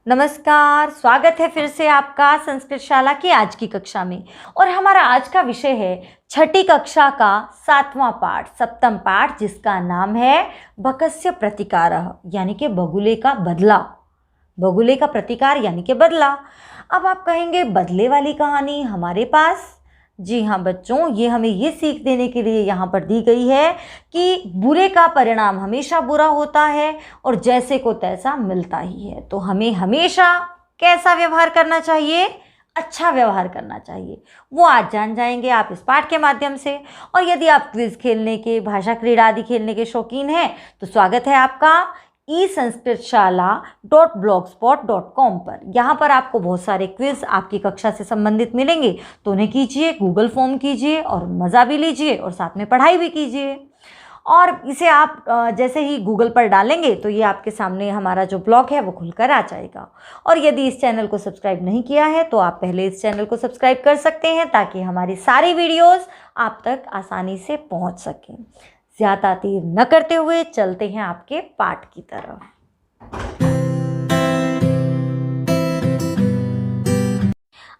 नमस्कार, स्वागत है फिर से आपका संस्कृत शाला की आज की कक्षा में। और हमारा आज का विषय है छठी कक्षा का 7वां पाठ, सप्तम पाठ, जिसका नाम है बकस्य प्रतिकारः, यानी कि बगुले का बदला। बगुले का प्रतिकार यानी कि बदला। अब आप कहेंगे बदले वाली कहानी हमारे पास? जी हाँ बच्चों, ये हमें ये सीख देने के लिए यहाँ पर दी गई है कि बुरे का परिणाम हमेशा बुरा होता है और जैसे को तैसा मिलता ही है। तो हमें हमेशा कैसा व्यवहार करना चाहिए? अच्छा व्यवहार करना चाहिए। वो आज जान जाएंगे आप इस पाठ के माध्यम से। और यदि आप क्विज खेलने के, भाषा क्रीड़ा आदि खेलने के शौकीन हैं तो स्वागत है आपका esanskritShala.blogspot.com पर। यहाँ पर आपको बहुत सारे क्विज आपकी कक्षा से संबंधित मिलेंगे, तो उन्हें कीजिए, गूगल फॉर्म कीजिए और मज़ा भी लीजिए और साथ में पढ़ाई भी कीजिए। और इसे आप जैसे ही गूगल पर डालेंगे तो ये आपके सामने हमारा जो ब्लॉग है वो खुलकर आ जाएगा। और यदि इस चैनल को सब्सक्राइब नहीं किया है तो आप पहले इस चैनल को सब्सक्राइब कर सकते हैं, ताकि हमारी सारी वीडियोज़ आप तक आसानी से पहुँच सकें। ज़्यादा देर न करते हुए चलते हैं आपके पाठ की तरफ।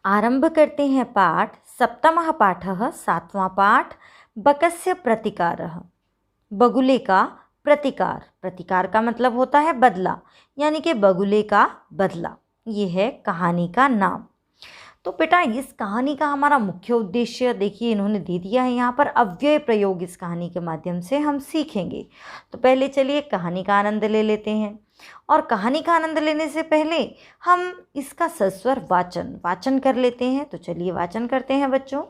आरंभ करते हैं पाठ। सप्तमः पाठः, 7वां पाठ, बकस्य प्रतिकारः, बगुले का प्रतिकार। प्रतिकार का मतलब होता है बदला, यानी कि बगुले का बदला। ये है कहानी का नाम। तो बेटा इस कहानी का हमारा मुख्य उद्देश्य देखिए इन्होंने दे दिया है यहाँ पर, अव्यय प्रयोग इस कहानी के माध्यम से हम सीखेंगे। तो पहले चलिए कहानी का आनंद ले लेते हैं। और कहानी का आनंद लेने से पहले हम इसका सस्वर वाचन कर लेते हैं। तो चलिए वाचन करते हैं बच्चों,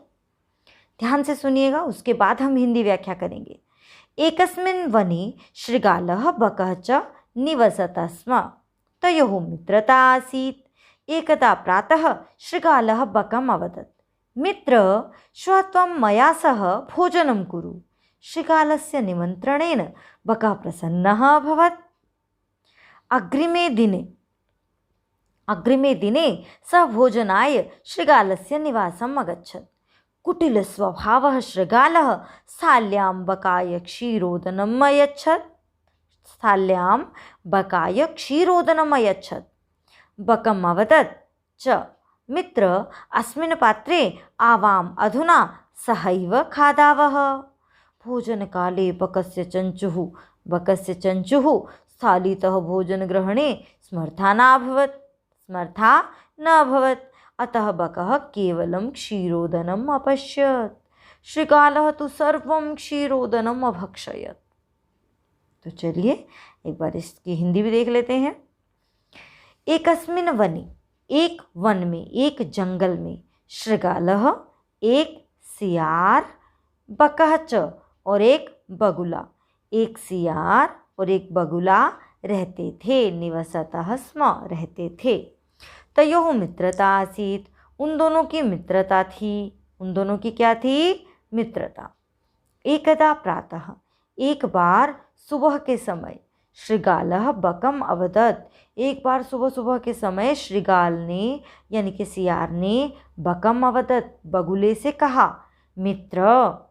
ध्यान से सुनिएगा, उसके बाद हम हिंदी व्याख्या करेंगे। एकस्मिन् वने शृगालः बकः च निवसतः स्म। तयोः मित्रता आसीत्। एकदा प्रातः शृगालः बकम् अवदत्, मित्र, श्वः त्वं मया सह भोजनं कुरु। शृगालस्य निमन्त्रणेन बकः प्रसन्नः अभवत्। अग्रिमे दिने सः भोजनाय शृगालस्य निवासम् अगच्छत्। कुटिलस्वभावः शृगालः स्थाल्यां बकाय क्षीरोदनम् अयच्छत्। बकम् अवदत् च, मित्र, अस्मिन् पात्रे आवाम् अधुना सहैव खादावः। भोजनकाले बकस्य चञ्चुः स्थालीतः भोजनग्रहणे समर्था न अभवत्। अतः बकः केवलं क्षीरोदनम् अपश्यत्। शृगालः तु सर्वं क्षीरोदनम् अभक्षयत्। तो चलिए एक बार इसकी हिंदी भी देख लेते हैं। एकस्मिन् वने, एक वन में, एक जंगल में, शृगालः एक सियार, बकः च और एक बगुला, एक सियार और एक बगुला रहते थे। निवसतः स्म रहते थे। तयोः मित्रता आसीत्, उन दोनों की मित्रता थी। उन दोनों की क्या थी? मित्रता। एकदा प्रातः, एक बार सुबह के समय, शृगालः बकम् अवदत्, एक बार सुबह सुबह के समय शृगाल ने यानी कि सियार ने बकम् अवदत्, बगुले से कहा, मित्र,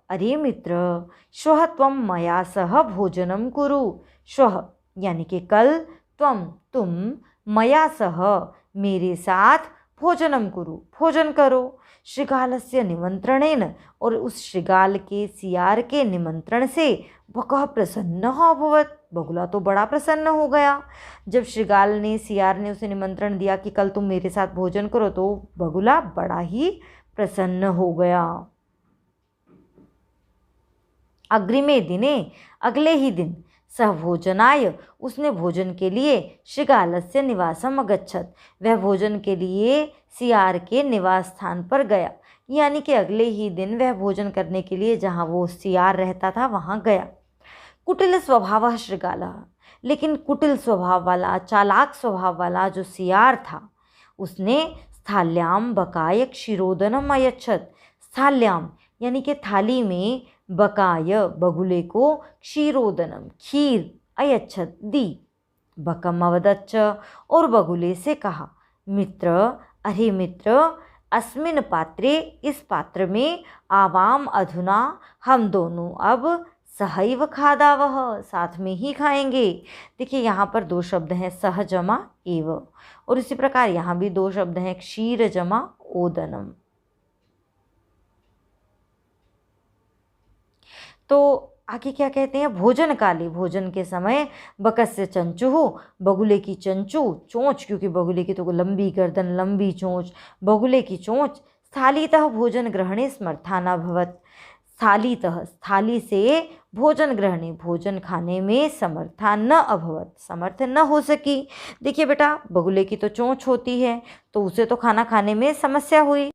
अरे मित्र, श्वः त्वं मया सह भोजनं कुरु। श्वः यानी कि कल, त्वं तुम, मया सह मेरे साथ, भोजनं कुरु भोजन करो। शृगालस्य निमंत्रणेन, और उस शृगाल के, सियार के निमंत्रण से, बकः प्रसन्नः अभवत्, बगुला तो बड़ा प्रसन्न हो गया। जब शृगाल ने, सियार ने उसे निमंत्रण दिया कि कल तुम मेरे साथ भोजन करो, तो बगुला बड़ा ही प्रसन्न हो गया। अग्रिमे दिने, अगले ही दिन, सह भोजनाय, उसने भोजन के लिए शृगालस्य निवासम् अगच्छत्, वह भोजन के लिए सियार के निवास स्थान पर गया। यानी कि अगले ही दिन वह भोजन करने के लिए जहाँ वो सियार रहता था वहाँ गया। कुटिल स्वभावः शृगालः, लेकिन कुटिल स्वभाव वाला, चालाक स्वभाव वाला जो सियार था, उसने स्थाल्यां बकाय क्षीरोदनम् अयच्छत्। स्थाल्यां यानी कि थाली में, बकाय बगुले को, क्षीरोदनम खीर, अयच्छत् दी। बकम् अवदत् च, और बगुले से कहा, मित्र, अरे मित्र, अस्मिन् पात्रे, इस पात्र में, आवाम अधुना, हम दोनों अब, सहैव खादावह, साथ में ही खाएंगे। देखिए यहाँ पर दो शब्द हैं, सह जमा एव, और इसी प्रकार यहाँ भी दो शब्द हैं, क्षीर जमा ओदनम। तो आगे क्या कहते हैं, भोजन काले, भोजन के समय, बकस्य चंचुहु, बगुले की चंचू, चोंच, क्योंकि बगुले की तो लंबी गर्दन लंबी चोंच, बगुले की चोंच, स्थालीतः भोजन ग्रहणे समर्थाना भवत, स्थालीतः, थाली से भोजन ग्रहणे, भोजन खाने में समर्था न अभवत, समर्थ न हो सकी। देखिए बेटा, बगुले की तो चोंच होती है, तो उसे तो खाना खाने में समस्या हुई,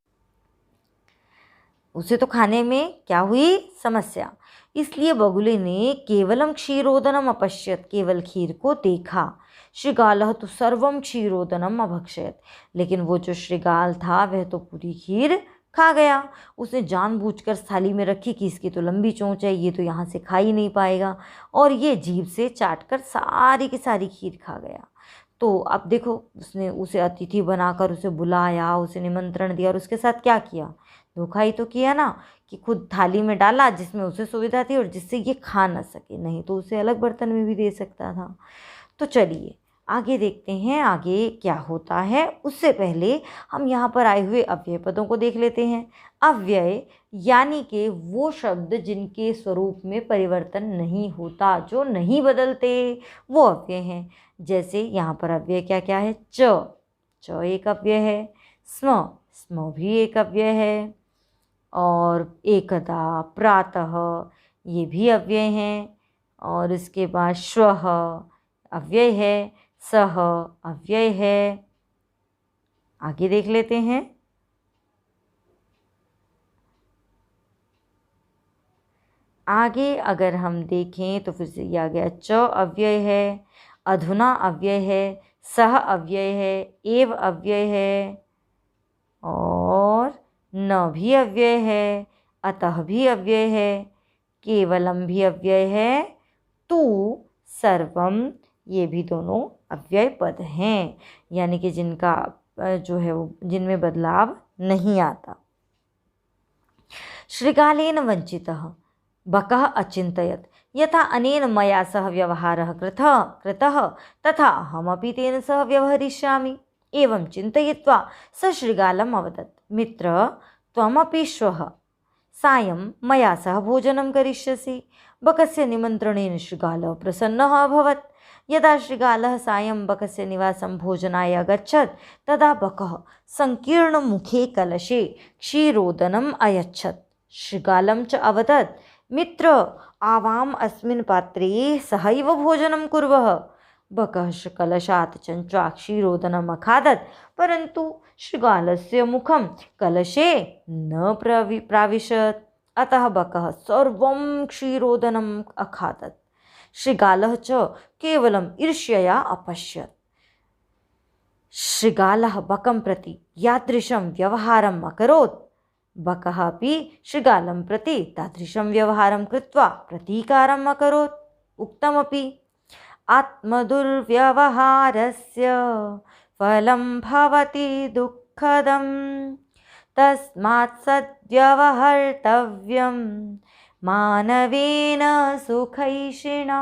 उसे तो खाने में क्या हुई, समस्या। इसलिए बगुले ने केवलम क्षीरोदनम अपश्यत, केवल खीर को देखा। श्रृगालः तो सर्वम क्षीरोदनम अभक्षयत, लेकिन वो जो श्रृगाल था वह तो पूरी खीर खा गया। उसने जानबूझकर थाली में रखी कि इसकी तो लंबी चोंच है, ये तो यहाँ से खा ही नहीं पाएगा, और ये जीभ से चाटकर सारी की सारी खीर खा गया। तो अब देखो, उसने उसे अतिथि बनाकर उसे बुलाया, उसे निमंत्रण दिया, और उसके साथ क्या किया, धोखा ही तो किया ना, कि खुद थाली में डाला जिसमें उसे सुविधा थी और जिससे ये खा न सके, नहीं तो उसे अलग बर्तन में भी दे सकता था। तो चलिए आगे देखते हैं आगे क्या होता है। उससे पहले हम यहाँ पर आए हुए अव्यय पदों को देख लेते हैं। अव्यय यानी कि वो शब्द जिनके स्वरूप में परिवर्तन नहीं होता, जो नहीं बदलते, वो अव्यय हैं। जैसे यहाँ पर अव्यय क्या क्या है, च एक अव्यय है, स्म भी एक अव्यय है, और एकदा, प्रातः, ये भी अव्यय हैं, और इसके बाद श्वः अव्यय है, सह अव्यय है। आगे देख लेते हैं। आगे अगर हम देखें तो फिर से ये आ गया, च अव्यय है, अधुना अव्यय है, सह अव्यय है, एव अव्यय है, और न भी अव्यय है, अतः भी अव्यय है, केवलम भी अव्यय है, तू, सर्वम, ये भी दोनों अव्यय पद हैं, यानी कि जिनका जो है वो, जिनमें बदलाव नहीं आता। श्रृगालेन वंचितः बकः अचिन्तयत्, यथा अनेन मया सह व्यवहारः कृतः तथा अहमपि तेन सह व्यवहरिष्यामि। एवं चिन्तयित्वा स शृगालम् अवदत्, मित्र, त्वमपि श्वः सायं मया सह भोजनं करिष्यसि। बकस्य निमन्त्रणेन शृगालः प्रसन्नः अभवत्। यदा शृगालः सायं बकस्य निवासं भोजनाय अगच्छत्, तदा बकः संकीर्णमुखे कलशे क्षीरोदनम् अयच्छत्। शृगालं च अवदत्, मित्र, आवाम् अस्मिन् पात्रे सहैव भोजनं कुर्वः। बकः कलशात् चञ्च्वा क्षीरोदनम् अखादत्, परन्तु शृगालस्य मुखं कलशे न प्राविशत्, अतः बकः सर्वं क्षीरोदनम् अखादत्। शृगालः च केवलम् ईर्ष्यया अपश्यत्। शृगालः बकं प्रति यादृशं व्यवहारम् अकरोत्, बकः अपि शृगालं प्रति तादृशं व्यवहारं कृत्वा प्रतीकारम् अकरोत्। उक्तमपि, आत्मदुर्व्यवहारस्य फलं भवति दुःखदं, तस्मात् सद्व्यवहर्तव्यं मानवेन सुखैषिणा।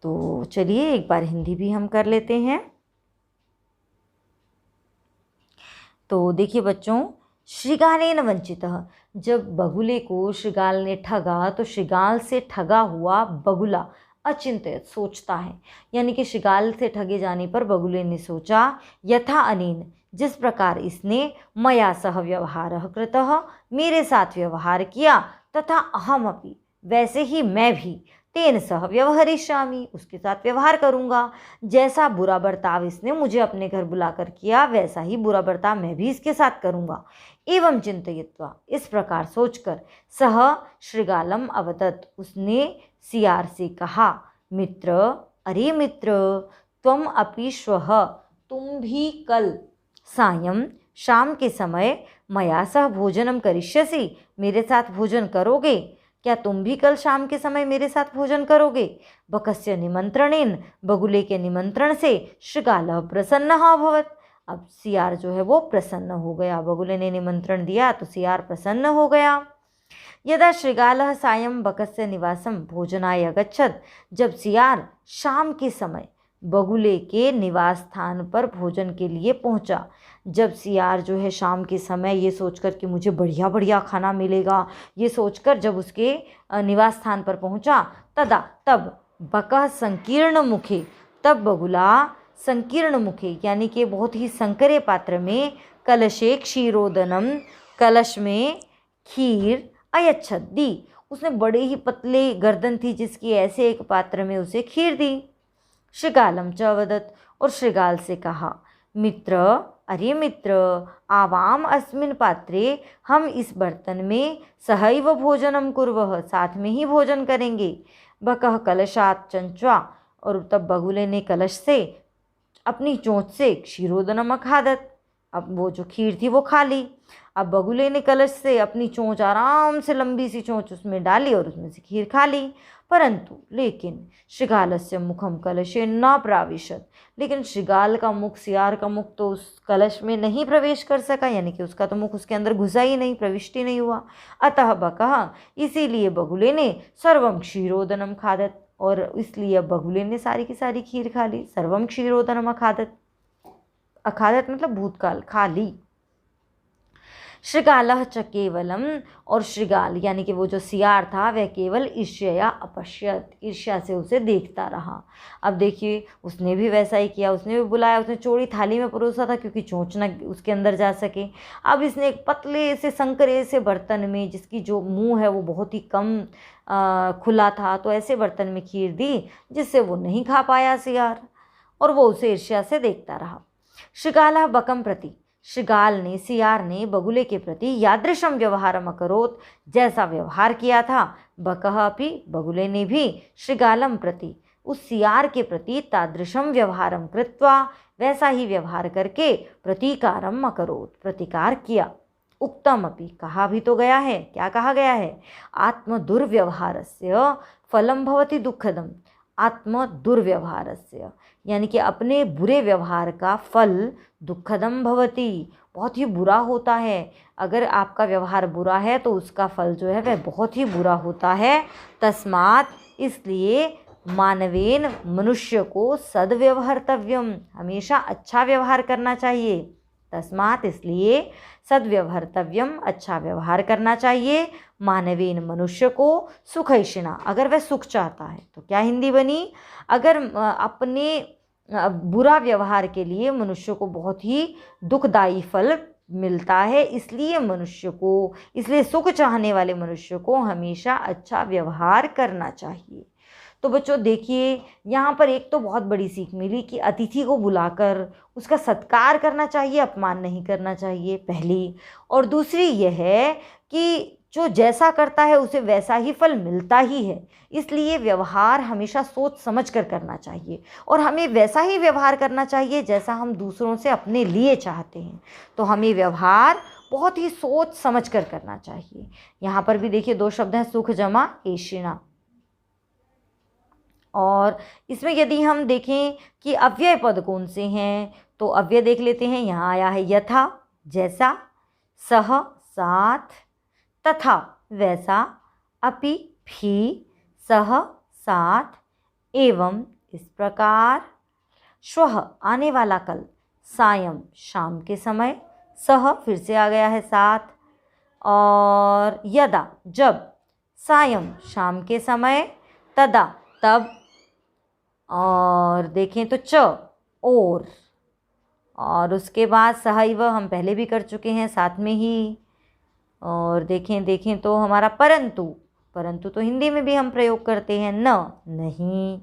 तो चलिए एक बार हिंदी भी हम कर लेते हैं। तो देखिए बच्चों, शृगालेन वंचितः, जब बगुले को शृगाल ने ठगा, तो शृगाल से ठगा हुआ बगुला अचिंतित, सोचता है, यानी कि शृगाल से ठगे जाने पर बगुले ने सोचा, यथा अनेन, जिस प्रकार इसने मया सह व्यवहारः कृतः, मेरे साथ व्यवहार किया, तथा अहमपि, वैसे ही मैं भी, तेन सह व्यवहरिष्यामि, उसके साथ व्यवहार करूँगा। जैसा बुरा बर्ताव इसने मुझे अपने घर बुलाकर किया, वैसा ही बुरा बर्ताव मैं भी इसके साथ करूँगा। एवं चिंतयित्वा, इस प्रकार सोचकर, सह शृगालम अवदत्, उसने सियार से कहा, मित्र, अरे मित्र, त्वम अपि श्वः, तुम भी कल, सायं, शाम के समय, मया सह भोजनम करिष्यसि, मेरे साथ भोजन करोगे। क्या तुम भी कल शाम के समय मेरे साथ भोजन करोगे। बकस्य निमंत्रणेन, बगुले के निमंत्रण से, शृगालः प्रसन्नः अभवत्, अब सियार जो है वो प्रसन्न हो गया। बगुले ने निमंत्रण दिया तो सियार प्रसन्न हो गया। यदा श्रृगालः सायं बकस्य निवासं भोजनाय अगच्छत्, जब सियार शाम के समय बगुले के निवास स्थान पर भोजन के लिए पहुंचा। जब सियार जो है शाम के समय ये सोचकर कि मुझे बढ़िया बढ़िया खाना मिलेगा, ये सोचकर जब उसके निवास स्थान पर पहुंचा, तब बकः संकीर्ण मुखे, तब बगुला संकीर्ण मुखे यानी कि बहुत ही संकरे पात्र में कलशे क्षीरोदनम, कलश में खीर अयच्छत दी, उसने बड़े ही पतले गर्दन थी जिसकी, ऐसे एक पात्र में उसे खीर दी। श्रृगालम च वदत्, और श्रृगाल से कहा, मित्र, अरे मित्र, आवाम अस्मिन् पात्रे, हम इस बर्तन में सहैव भोजनम कुर्वः, साथ में ही भोजन करेंगे। बकः कलशात् चंच्वा, और तब बगुले ने कलश से अपनी चोंच से क्षीरोदनम अखादत, अब वो जो खीर थी वो खा ली। अब बगुले ने कलश से अपनी चोंच, आराम से लंबी सी चोंच उसमें डाली और उसमें से खीर खा ली। परंतु लेकिन श्रृगालस्य मुखम कलशे न प्राविशत, लेकिन श्रृगाल का मुख, सियार का मुख तो उस कलश में नहीं प्रवेश कर सका, यानी कि उसका तो मुख उसके अंदर घुसा ही नहीं, प्रविष्टि नहीं हुआ। अतः बकः, इसीलिए बगुले ने सर्वम क्षीरोदनम खादत, और इसलिए बगुले ने सारी की सारी खीर खा ली। सर्वम क्षीरोदनम अखादत, अखादत मतलब भूतकाल, खा ली। श्रृगालः च केवलम, और श्रृगाल यानी कि वो जो सियार था वह केवल ईर्ष्या अपश्यत, ईर्ष्या से उसे देखता रहा। अब देखिए उसने भी वैसा ही किया, उसने भी बुलाया, उसने चौड़ी थाली में परोसा था क्योंकि चोंच न उसके अंदर जा सके। अब इसने एक पतले से संकरे से बर्तन में, जिसकी जो मुंह है वो बहुत ही कम खुला था, तो ऐसे बर्तन में खीर दी जिससे वो नहीं खा पाया सियार, और वो उसे ईर्ष्या से देखता रहा। श्रृगालः बकम प्रति, श्रृगाल ने, सियार ने बगुले के प्रति यादृशम व्यवहारम अकरोत्, जैसा व्यवहार किया था, बकः अपि, बगुले ने भी, श्रृगालम प्रति, उस सियार के प्रति तादृशम व्यवहारम कृत्वा, वैसा ही व्यवहार करके, प्रतीकारम अकरोत्, प्रतिकार किया। उक्तम अपि, कहा भी तो गया है, क्या कहा गया है, आत्म दुर्व्यवहारस्य फलम भवति दुःखदम, आत्म दुर्व्यवहारस्य यानी कि अपने बुरे व्यवहार का फल दुःखदम भवति, बहुत ही बुरा होता है। अगर आपका व्यवहार बुरा है तो उसका फल जो है वह बहुत ही बुरा होता है। तस्मात्, इसलिए, मानवेन, मनुष्य को सद्व्यवहर्तव्यम, हमेशा अच्छा व्यवहार करना चाहिए। तस्मात्, इसलिए, सद्व्यवहर्तव्यम, अच्छा व्यवहार करना चाहिए। मानवेन, मनुष्य को, सुखैषिणा, अगर वह सुख चाहता है तो क्या हिंदी बनी, अगर अपने बुरा व्यवहार के लिए मनुष्य को बहुत ही दुखदायी फल मिलता है, इसलिए मनुष्य को, इसलिए सुख चाहने वाले मनुष्य को हमेशा अच्छा व्यवहार करना चाहिए। तो बच्चों देखिए, यहाँ पर एक तो बहुत बड़ी सीख मिली कि अतिथि को बुलाकर उसका सत्कार करना चाहिए, अपमान नहीं करना चाहिए, पहली। और दूसरी यह है कि जो जैसा करता है उसे वैसा ही फल मिलता ही है, इसलिए व्यवहार हमेशा सोच समझ कर करना चाहिए, और हमें वैसा ही व्यवहार करना चाहिए जैसा हम दूसरों से अपने लिए चाहते हैं। तो हमें व्यवहार बहुत ही सोच समझ कर करना चाहिए। यहाँ पर भी देखिए दो शब्द हैं, सुख जमा एषिणा, और इसमें यदि हम देखें कि अव्यय पद कौन से हैं, तो अव्यय देख लेते हैं। यहाँ आया है यथा, जैसा, सह, साथ, तथा, वैसा, अपि, भी, सह, साथ, एवं, इस प्रकार, श्वः, आने वाला कल, सायं, शाम के समय, सह, फिर से आ गया है साथ, और यदा, जब, सायं, शाम के समय, तदा, तब, और देखें तो च, और उसके बाद सहैव हम पहले भी कर चुके हैं साथ में ही, और देखें तो हमारा परंतु, परंतु तो हिंदी में भी हम प्रयोग करते हैं, न, नहीं,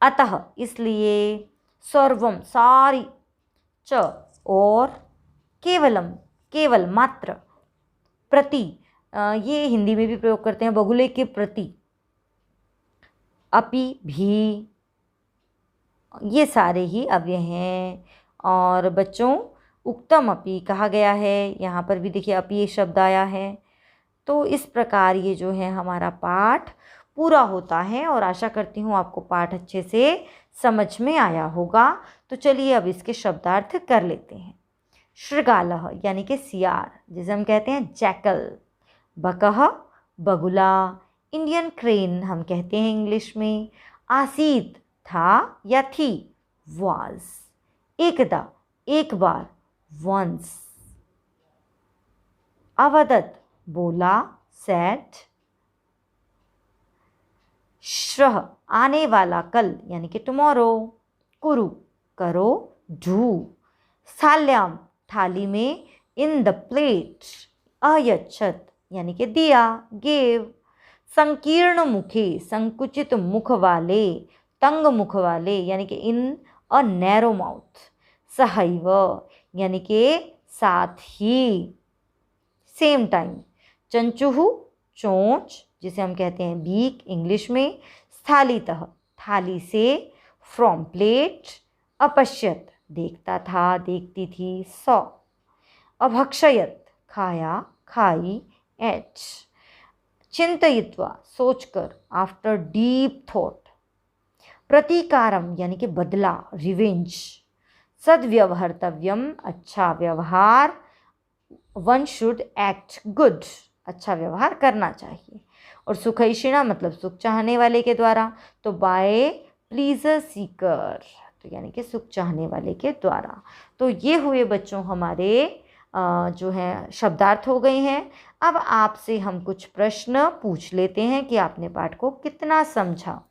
अतः, इसलिए, सर्वम, सारी, च, और, केवलम, केवल, मात्र, प्रति, ये हिंदी में भी प्रयोग करते हैं, बगुले के प्रति, अपि, भी, ये सारे ही अव्यय हैं। और बच्चों, उक्तम अपि कहा गया है, यहाँ पर भी देखिए अपि ये शब्द आया है। तो इस प्रकार ये जो है हमारा पाठ पूरा होता है, और आशा करती हूँ आपको पाठ अच्छे से समझ में आया होगा। तो चलिए अब इसके शब्दार्थ कर लेते हैं। श्रृगालः यानी कि सियार, जिसे हम कहते हैं जैकल, बकः बगुला, इंडियन क्रेन हम कहते हैं इंग्लिश में। आसीत था या थी, वाज। एकदा एक बार, वंस। अवदत बोला, सेड। श्रह आने वाला, कल यानी कि टुमारो। कुरु करो, डू। स्थाल्याम थाली में, इन द प्लेट। अयच्छत यानी कि दिया, गेव। संकीर्ण मुखे संकुचित मुख वाले, तंग मुख वाले यानी कि इन अ नैरो माउथ। सहैव यानी कि साथ ही, सेम टाइम। चंचुहु चोंच जिसे हम कहते हैं बीक इंग्लिश में। स्थालीतः थाली से, फ्रॉम प्लेट। अपश्यत देखता था, देखती थी, सॉ। अभक्षयत खाया, खाई, एट। चिंतयित्वा सोचकर, आफ्टर डीप थॉट। प्रतीकारम यानी कि बदला, रिवेंज। सद्व्यवहर्तव्यम अच्छा व्यवहार। वन शुड एक्ट गुड अच्छा व्यवहार करना चाहिए। और सुखैषिणा मतलब सुख चाहने वाले के द्वारा, तो बाय प्लीजर सीकर तो यानी कि सुख चाहने वाले के द्वारा। तो ये हुए बच्चों हमारे जो हैं शब्दार्थ हो गए हैं। अब आपसे हम कुछ प्रश्न पूछ लेते हैं कि आपने पाठ को कितना समझा।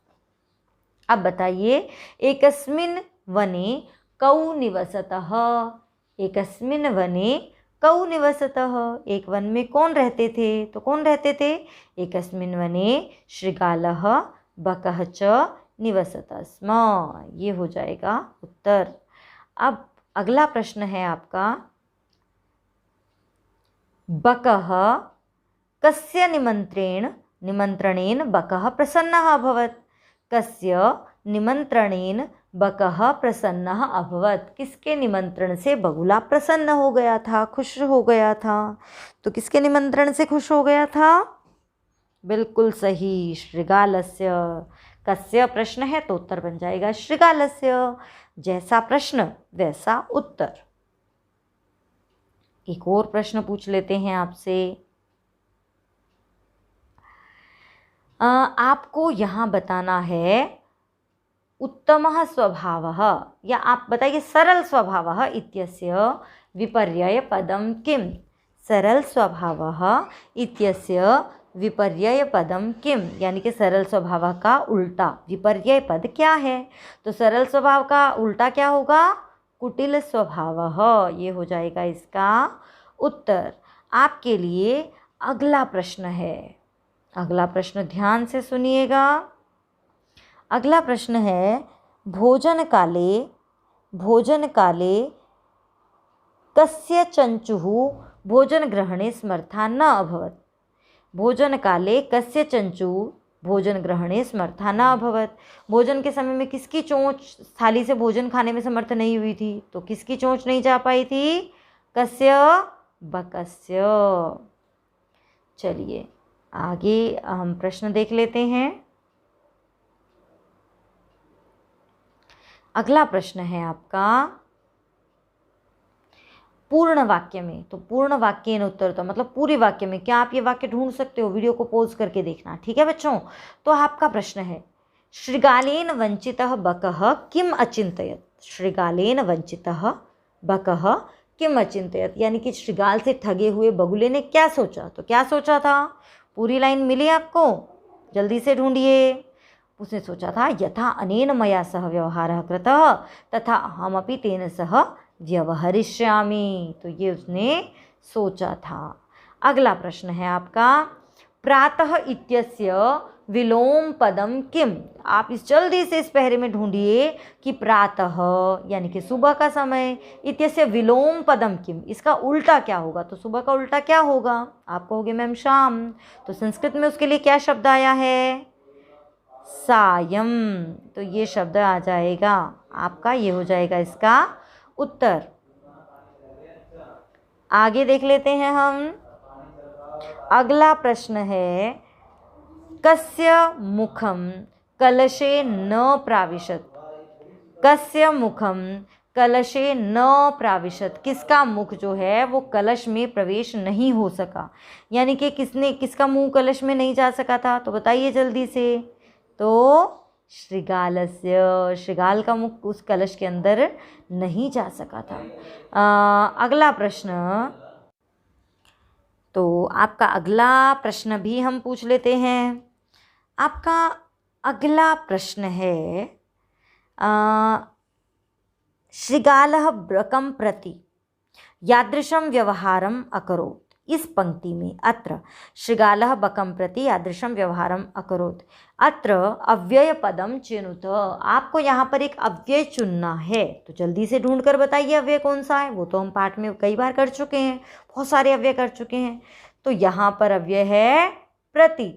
अब बताइए, एकस्मिन् वने कौ निवसतः। एकस्मिन् वने कौ निवसतः, एक वन में कौन रहते थे, तो कौन रहते थे। एकस्मिन् वने शृगालः बकः च निवसतः स्म, ये हो जाएगा उत्तर। अब अगला प्रश्न है आपका, बकः कस्य निमंत्रणेन बकः प्रसन्नः अभवत्। कस्य निमंत्रणेन बकः प्रसन्नः अभवत्, किसके निमंत्रण से बगुला प्रसन्न हो गया था, खुश हो गया था। तो किसके निमंत्रण से खुश हो गया था, बिल्कुल सही, शृगालस्य। कस्य प्रश्न है तो उत्तर बन जाएगा शृगालस्य। जैसा प्रश्न वैसा उत्तर। एक और प्रश्न पूछ लेते हैं आपसे। आपको यहाँ बताना है उत्तमः स्वभावः, या आप बताइए सरल स्वभावः इत्यस्य विपर्ययपदं किम्। सरल स्वभावः इत्यस्य विपर्ययपदं किम्, यानी कि सरल स्वभाव का उल्टा विपर्यय पद क्या है। तो सरल स्वभाव का उल्टा क्या होगा, कुटिल स्वभावः, ये हो जाएगा इसका उत्तर। आपके लिए अगला प्रश्न है, अगला प्रश्न ध्यान से सुनिएगा। अगला प्रश्न है, भोजन काले कस्य चंचुः भोजन ग्रहणे समर्था न अभवत्। भोजन काले कस्य चंचुः भोजन ग्रहणे समर्था न अभवत्। भोजन के समय में किसकी चोंच थाली से भोजन खाने में समर्थ नहीं हुई थी, तो किसकी चोंच नहीं जा पाई थी, कस्य, बकस्य। चलिए आगे हम प्रश्न देख लेते हैं। अगला प्रश्न है आपका, पूर्ण वाक्य में, तो पूर्ण वाक्येन उत्तर तो मतलब पूरे वाक्य में, क्या आप ये वाक्य ढूंढ सकते हो, वीडियो को पॉज करके देखना, ठीक है बच्चों। तो आपका प्रश्न है, शृगालेन वंचितः बकः किम अचिंतयत्। शृगालेन वंचितः बकः किम अचिंतयत्, यानी कि शृगाल से ठगे हुए बगुले ने क्या सोचा, तो क्या सोचा था, पूरी लाइन मिली आपको, जल्दी से ढूंढिए। उसने सोचा था, यथा अनेन मया सह व्यवहारः कृतः तथा अहमपि तेन सह व्यवहरिष्यामि, तो ये उसने सोचा था। अगला प्रश्न है आपका, प्रातः इत्यस्य विलोम पदम किम। आप इस जल्दी से इस पहरे में ढूंढिए कि प्रातः यानी कि सुबह का समय, इत्यस्य विलोम पदम किम, इसका उल्टा क्या होगा, तो सुबह का उल्टा क्या होगा, आप कहोगे मैम शाम, तो संस्कृत में उसके लिए क्या शब्द आया है, सायं, तो ये शब्द आ जाएगा आपका, ये हो जाएगा इसका उत्तर। आगे देख लेते हैं हम। अगला प्रश्न है, कस्य मुखम कलशे न प्राविशत। कस्य मुखम कलशे न प्राविशत, किसका मुख जो है वो कलश में प्रवेश नहीं हो सका, यानी कि किसका मुंह कलश में नहीं जा सका था, तो बताइए जल्दी से। तो श्रृगालस्य, श्रृगाल का मुख उस कलश के अंदर नहीं जा सका था। अगला प्रश्न, तो आपका अगला प्रश्न भी हम पूछ लेते हैं। आपका अगला प्रश्न है श्रृगालः ब्रकं प्रति यादृशं व्यवहारम् अकरोत्। इस पंक्ति में अत्र श्रृगालः बकं प्रति यादृशं व्यवहारम् अकरोत्, अत्र अव्यय पदम चिनुत। आपको यहाँ पर एक अव्यय चुनना है, तो जल्दी से ढूंढ कर बताइए अव्यय कौन सा है। वो तो हम पाठ में कई बार कर चुके हैं, बहुत सारे अव्यय कर चुके हैं। तो यहाँ पर अव्यय है प्रति,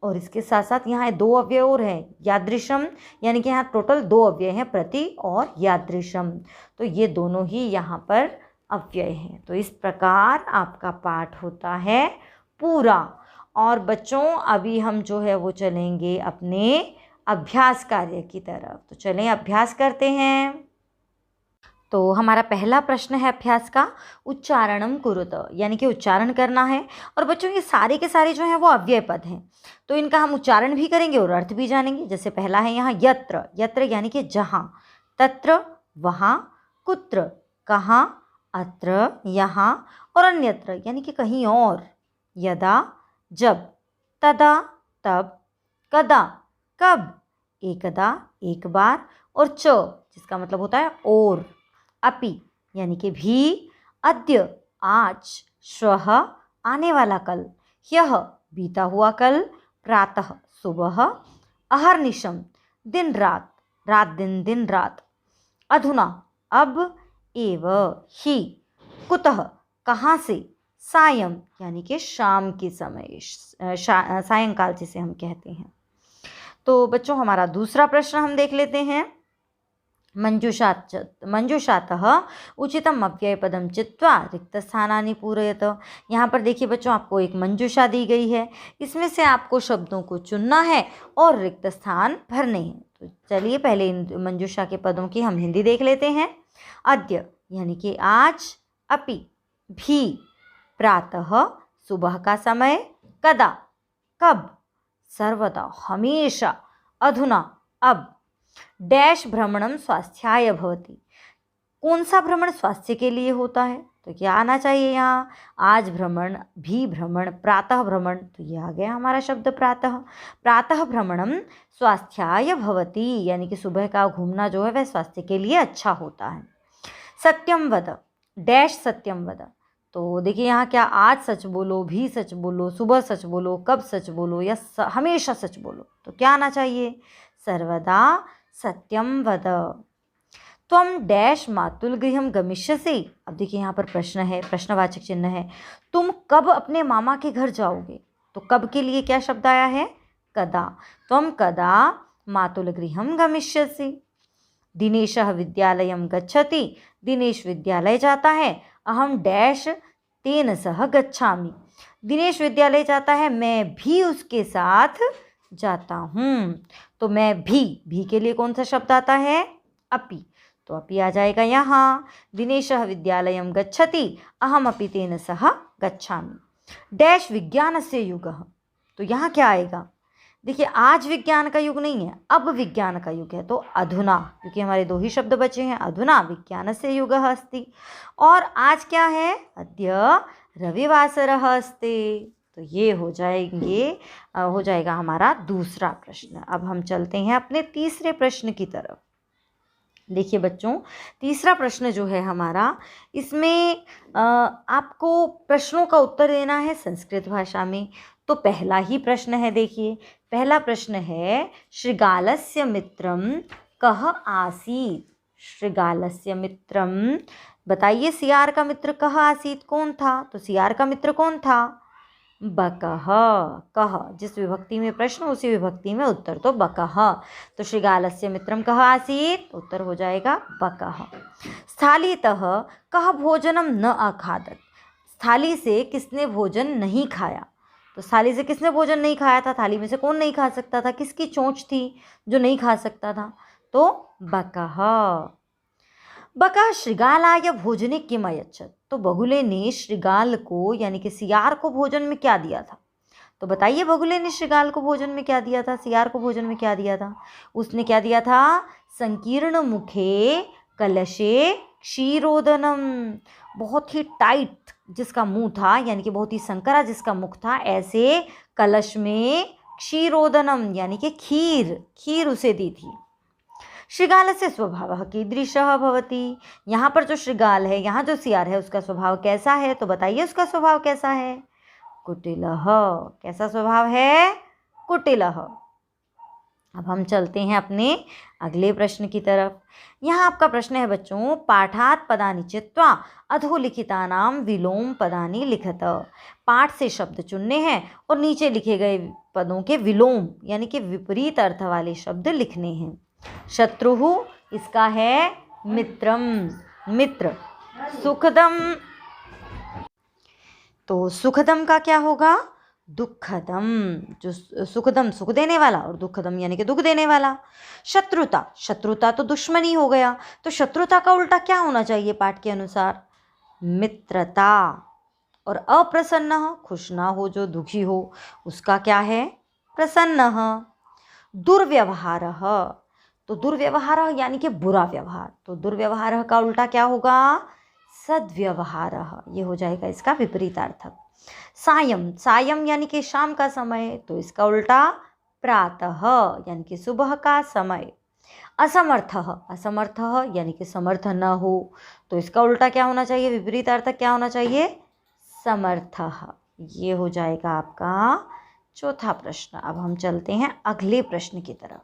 और इसके साथ साथ यहाँ दो अव्यय और हैं, यादृशम, यानी कि यहाँ टोटल दो अव्यय हैं, प्रति और यादृशम। तो ये दोनों ही यहाँ पर अव्यय हैं। तो इस प्रकार आपका पाठ होता है पूरा। और बच्चों अभी हम जो है वो चलेंगे अपने अभ्यास कार्य की तरफ। तो चलें अभ्यास करते हैं। तो हमारा पहला प्रश्न है अभ्यास का, उच्चारणम कुरुत, यानी कि उच्चारण करना है। और बच्चों ये सारे के सारे जो हैं वो अव्यय पद हैं, तो इनका हम उच्चारण भी करेंगे और अर्थ भी जानेंगे। जैसे पहला है यहाँ यत्र, यत्र यानी कि जहाँ, तत्र वहाँ, कुत्र कहाँ, अत्र यहाँ, और अन्यत्र यानी कि कहीं और, यदा जब, तदा तब, कदा कब, एकदा एक बार, और च जिसका मतलब होता है और, अपि यानी कि भी, अद्य आज, श्वः आने वाला कल, ह्यः बीता हुआ कल, प्रातः सुबह, अहर्निशम दिन रात, रात दिन दिन रात, अधुना अब, एव ही, कुतः कहाँ से, सायं यानी कि शाम के समय, सायंकाल जिसे हम कहते हैं। तो बच्चों हमारा दूसरा प्रश्न हम देख लेते हैं। मंजूषातः उचितम अव्ययपदम चित्वा रिक्तस्थानानि पूरयत। यहाँ पर देखिए बच्चों आपको एक मंजूषा दी गई है, इसमें से आपको शब्दों को चुनना है और रिक्त स्थान भरने हैं। तो चलिए पहले इन मंजूषा के पदों की हम हिंदी देख लेते हैं। अद्य यानी कि आज, अपि भी, प्रातः सुबह का समय, कदा कब, सर्वदा हमेशा, अधुना अब, डैश भ्रमणम स्वास्थ्याय भवति, कौन सा भ्रमण स्वास्थ्य के लिए होता है, तो क्या आना चाहिए यहाँ, आज भ्रमण, भी भ्रमण, प्रातः भ्रमण, तो ये आ गया हमारा शब्द प्रातः। प्रातः भ्रमणम स्वास्थ्याय भवति यानी कि सुबह का घूमना जो है वह स्वास्थ्य के लिए अच्छा होता है। सत्यम वद, डैश सत्यम वद, तो देखिए यहाँ क्या, आज सच बोलो, भी सच बोलो, सुबह सच बोलो, कब सच बोलो, या हमेशा सच बोलो, तो क्या आना चाहिए, सर्वदा सत्यम वद। त्वं डैश मातुल गृहम गमिष्यसि, अब देखिए यहाँ पर प्रश्न है, प्रश्नवाचक चिन्ह है, तुम कब अपने मामा के घर जाओगे, तो कब के लिए क्या शब्द आया है, कदा, त्वं कदा मातुल गृहम गमिष्यसि। दिनेशः विद्यालयं गच्छति, दिनेश विद्यालय जाता है, अहम डैश तेन सह गच्छामि, दिनेश विद्यालय जाता है, मैं भी उसके साथ जाता हूँ। तो मैं भी के लिए कौन सा शब्द आता है, अपि, तो अपि आ जाएगा यहाँ। दिनेशः विद्यालयं गच्छति, अहम अपि तेन सह गच्छामि। डैश विज्ञानस्य युगः, तो यहाँ क्या आएगा, देखिए आज विज्ञान का युग नहीं है, अब विज्ञान का युग है, तो अधुना, क्योंकि हमारे दो ही शब्द बचे हैं, अधुना विज्ञानस्य युगः अस्ति। और आज क्या है, अद्य रविवासरः अस्ति। तो ये हो जाएगा हमारा दूसरा प्रश्न। अब हम चलते हैं अपने तीसरे प्रश्न की तरफ। देखिए बच्चों तीसरा प्रश्न जो है हमारा, इसमें आपको प्रश्नों का उत्तर देना है संस्कृत भाषा में। तो पहला ही प्रश्न है, देखिए पहला प्रश्न है, श्रृगालस्य मित्रम कः आसीत्। श्रृगालस्य मित्रम, बताइए सियार का मित्र कः आसीत्, कौन था, तो सियार का मित्र कौन था, बकः। कः जिस विभक्ति में प्रश्न उसी विभक्ति में उत्तर, तो बकः। तो श्रृगालस्य मित्रम कः आसीत्, उत्तर हो जाएगा बकः। स्थालीतः कः भोजनम न अखादत्, थाली से किसने भोजन नहीं खाया, तो थाली से किसने भोजन नहीं खाया था, थाली में से कौन नहीं खा सकता था, किसकी चोंच थी जो नहीं खा सकता था, तो बकः। बका श्रृगालाय भोजने किम अयच्छत्, तो बगुले ने श्रृगाल को यानी कि सियार को भोजन में क्या दिया था। तो बताइए बगुले ने श्रृगाल को भोजन में क्या दिया था, सियार को भोजन में क्या दिया था। उसने क्या दिया था, संकीर्ण मुखे कलशे क्षीरोदनम, बहुत ही टाइट जिसका मुंह था यानी कि बहुत ही संकरा जिसका मुख था, ऐसे कलश में क्षीरोदनम यानी कि खीर उसे दी थी। श्रृगाल से स्वभाव कीदृशः भवति, यहाँ पर जो श्रृगाल है, यहाँ जो सियार है, उसका स्वभाव कैसा है। तो बताइए उसका स्वभाव कैसा है। कुटिलः, कैसा स्वभाव है, कुटिलः। अब हम चलते हैं अपने अगले प्रश्न की तरफ। यहाँ आपका प्रश्न है बच्चों, पाठात् पदानि चित्वा अधोलिखितानां विलोम पदानि लिखत। पाठ से शब्द चुनने हैं और नीचे लिखे गए पदों के विलोम यानी कि विपरीत अर्थ वाले शब्द लिखने हैं। शत्रुः, इसका है मित्रम, मित्र। सुखदम, तो सुखदम का क्या होगा, दुखदम, जो सुखदम सुख देने वाला और दुखदम यानी कि दुख देने वाला। शत्रुता, शत्रुता तो दुश्मनी हो गया, तो शत्रुता का उल्टा क्या होना चाहिए पाठ के अनुसार, मित्रता। और अप्रसन्न, खुश ना हो जो दुखी हो उसका क्या है, प्रसन्न। दुर्व्यवहारः, तो दुर्व्यवहार यानी कि बुरा व्यवहार, तो दुर्व्यवहार का उल्टा क्या होगा, सद्व्यवहारः, ये हो जाएगा इसका विपरीतार्थक। सायं, सायं यानी कि शाम का समय, तो इसका उल्टा प्रातः यानी कि सुबह का समय। असमर्थः, असमर्थः यानी कि समर्थ न हो, तो इसका उल्टा क्या होना चाहिए, विपरीतार्थक क्या होना चाहिए, समर्थः। ये हो जाएगा आपका चौथा प्रश्न। अब हम चलते हैं अगले प्रश्न की तरफ।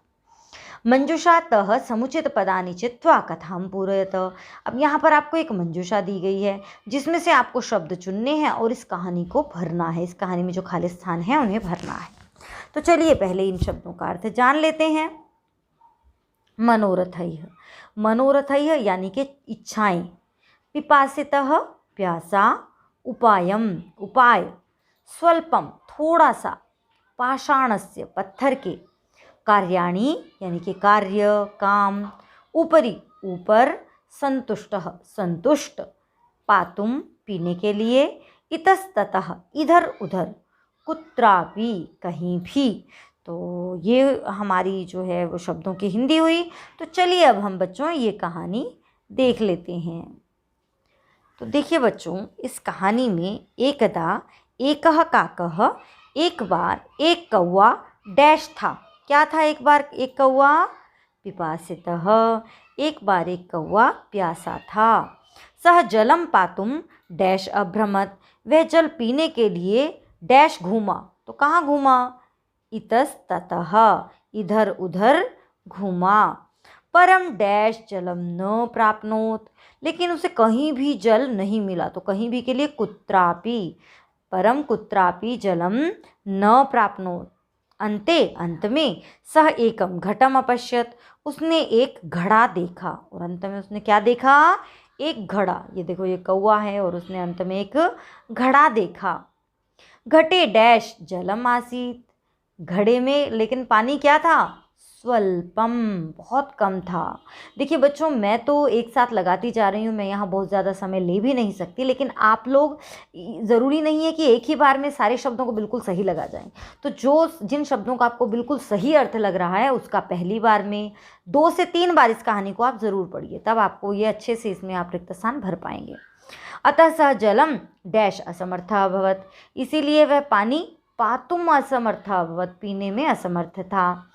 मंजूषातः समुचित पदानि चित्वा कथां पूरयत। अब यहाँ पर आपको एक मंजूषा दी गई है जिसमें से आपको शब्द चुनने हैं और इस कहानी को भरना है, इस कहानी में जो खाली स्थान है उन्हें भरना है। तो चलिए पहले इन शब्दों का अर्थ जान लेते हैं। मनोरथैः, मनोरथैः यानी कि इच्छाएं। पिपासितः, प्यासा। उपायम, उपाय। स्वल्पम, थोड़ा सा। पाषाणस्य, पत्थर के। कार्याणि यानी कि कार्य, काम। उपरि, ऊपर। संतुष्टः, संतुष्ट। पातुम, पीने के लिए। इतस्ततः, इधर उधर। कुत्रापि, कहीं भी। तो ये हमारी जो है वो शब्दों की हिंदी हुई। तो चलिए अब हम बच्चों ये कहानी देख लेते हैं। तो देखिए बच्चों, इस कहानी में एकदा एकः काकः, एक बार एक कौवा डैश था। क्या था एक बार एक कौवा, पिपासितः, एक बार एक कौवा प्यासा था। सह जलम पातुम डैश अभ्रमत, वह जल पीने के लिए डैश घूमा। तो कहाँ घूमा, इतस्ततः, इधर उधर घूमा। परम डैश जलम न प्राप्नोत, लेकिन उसे कहीं भी जल नहीं मिला। तो कहीं भी के लिए कुत्रापि, परम कुत्रापि जलम न प्राप्नोत। अंते, अंत में। सह एकम घटम अपश्यत, उसने एक घड़ा देखा। और अंत में उसने क्या देखा, एक घड़ा। ये देखो ये कौवा है और उसने अंत में एक घड़ा देखा। घटे डैश जलम आसीत, घड़े में लेकिन पानी क्या था, स्वल्पम, बहुत कम था। देखिए बच्चों, मैं तो एक साथ लगाती जा रही हूँ, मैं यहाँ बहुत ज़्यादा समय ले भी नहीं सकती, लेकिन आप लोग ज़रूरी नहीं है कि एक ही बार में सारे शब्दों को बिल्कुल सही लगा जाएं। तो जिन शब्दों का आपको बिल्कुल सही अर्थ लग रहा है उसका पहली बार में 2 से 3 बार इस कहानी को आप ज़रूर पढ़िए, तब आपको ये अच्छे से इसमें आप रिक्त स्थान भर पाएंगे। अतः सह जलम डैश असमर्था अभवत, इसीलिए वह पानी पातुम असमर्था अभवत, पीने में असमर्थ था।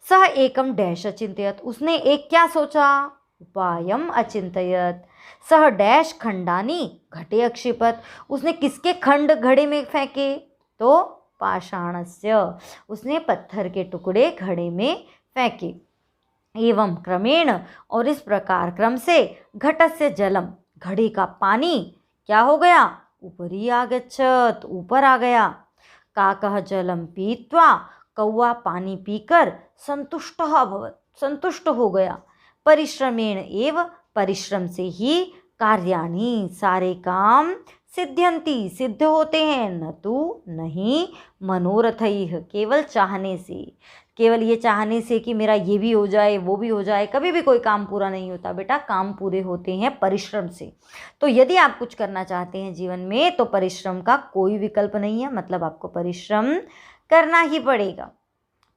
सह एकम डैश अचिंतयत, उसने एक क्या सोचा, उपायम अचिंतयत। सह डैश खंडानी घटे अक्षिपत, उसने किसके खंड घड़े में फेंके, तो पाषाणस्य, उसने पत्थर के टुकड़े घड़े में फेंके। एवं क्रमेण, और इस प्रकार क्रम से, घटस्य जलम, घड़े का पानी क्या हो गया, ऊपरी आगच्छत, ऊपर आ गया। काकः जलम पीत्वा, कौवा पानी पीकर संतुष्टः अभवत्, संतुष्ट हो गया। परिश्रमेण एव, परिश्रम से ही। कार्याणि, सारे काम। सिद्ध्यन्ति, सिद्ध होते हैं। न तो नहीं। मनोरथैः, केवल चाहने से, केवल ये चाहने से कि मेरा ये भी हो जाए वो भी हो जाए कभी भी कोई काम पूरा नहीं होता बेटा। काम पूरे होते हैं परिश्रम से। तो यदि आप कुछ करना चाहते हैं जीवन में तो परिश्रम का कोई विकल्प नहीं है, मतलब आपको परिश्रम करना ही पड़ेगा।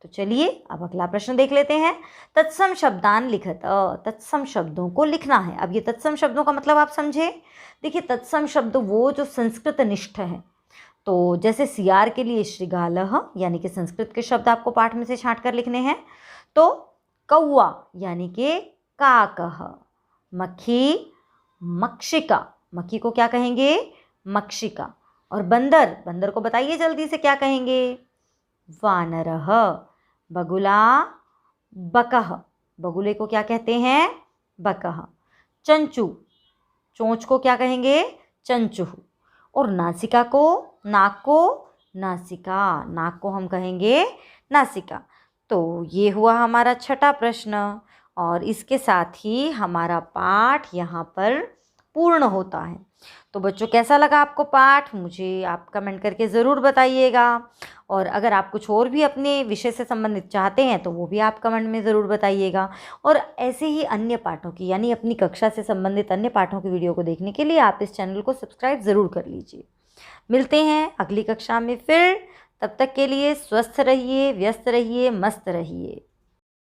तो चलिए अब अगला प्रश्न देख लेते हैं। तत्सम शब्दान लिखत। तत्सम शब्दों को लिखना है। अब ये तत्सम शब्दों का मतलब आप समझे। देखिए तत्सम शब्द वो जो संस्कृत निष्ठ है, तो जैसे सियार के लिए श्रृगालः यानी कि संस्कृत के शब्द आपको पाठ में से छांट कर लिखने हैं। तो कौआ यानी कि काकः, मक्खी मक्षिका, मक्खी को क्या कहेंगे मक्षिका, और बंदर, बंदर को बताइए जल्दी से क्या कहेंगे वानरः, बगुला बकः, बगुले को क्या कहते हैं बकः, चंचू, चोंच को क्या कहेंगे चंचुः, और नासिका को, नाक को नासिका, नाक को हम कहेंगे नासिका। तो ये हुआ हमारा छठा प्रश्न और इसके साथ ही हमारा पाठ यहाँ पर पूर्ण होता है। तो बच्चों कैसा लगा आपको पाठ, मुझे आप कमेंट करके ज़रूर बताइएगा। और अगर आप कुछ और भी अपने विषय से संबंधित चाहते हैं तो वो भी आप कमेंट में ज़रूर बताइएगा। और ऐसे ही अन्य पाठों की यानी अपनी कक्षा से संबंधित अन्य पाठों की वीडियो को देखने के लिए आप इस चैनल को सब्सक्राइब ज़रूर कर लीजिए। मिलते हैं अगली कक्षा में फिर, तब तक के लिए स्वस्थ रहिए, व्यस्त रहिए, मस्त रहिए।